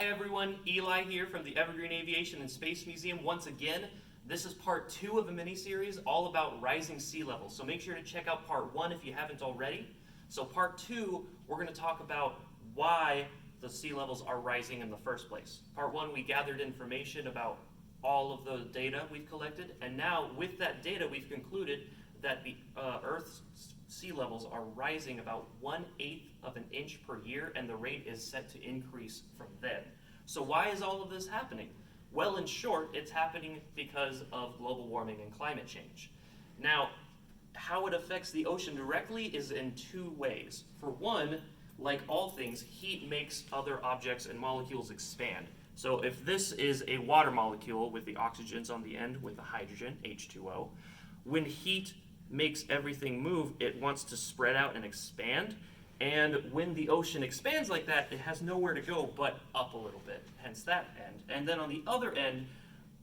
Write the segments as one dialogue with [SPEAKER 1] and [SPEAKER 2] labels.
[SPEAKER 1] everyone, Eli here from the Evergreen Aviation and Space Museum. Once again, this is part 2 of a mini-series all about rising sea levels. So make sure to check out part 1 if you haven't already. So part 2, we're going to talk about why the sea levels are rising in the first place. Part 1, we gathered information about all of the data we've collected, and now with that data we've concluded that the Earth's sea levels are rising about 1/8 of an inch per year, and the rate is set to increase from then. So why is all of this happening? Well, in short, it's happening because of global warming and climate change. Now, how it affects the ocean directly is in 2 ways. For one, like all things, heat makes other objects and molecules expand. So if this is a water molecule with the oxygens on the end with the hydrogen, H2O, when heat makes everything move, it wants to spread out and expand. And when the ocean expands like that, it has nowhere to go but up a little bit, hence that end. And then on the other end,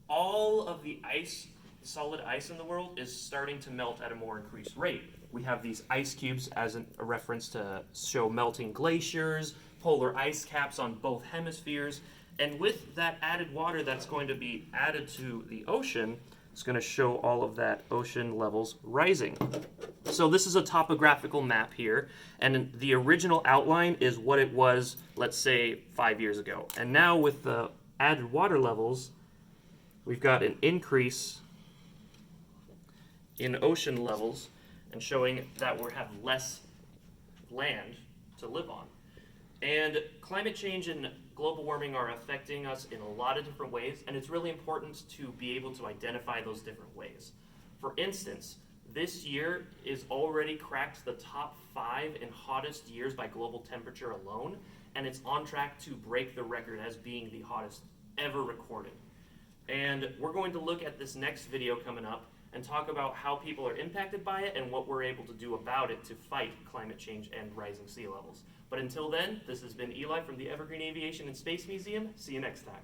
[SPEAKER 1] all of the ice, solid ice in the world is starting to melt at a more increased rate. We have these ice cubes as a reference to show melting glaciers, polar ice caps on both hemispheres. And with that added water that's going to be added to the ocean, it's going to show all of that ocean levels rising. So this is a topographical map here, and the original outline is what it was, let's say, 5 years ago. And now with the added water levels, we've got an increase in ocean levels and showing that we have less land to live on. And climate change and global warming are affecting us in a lot of different ways, and it's really important to be able to identify those different ways. For instance, this year is already cracked the top 5 in hottest years by global temperature alone, and it's on track to break the record as being the hottest ever recorded. And we're going to look at this next video coming up and talk about how people are impacted by it and what we're able to do about it to fight climate change and rising sea levels. But until then, this has been Eli from the Evergreen Aviation and Space Museum. See you next time.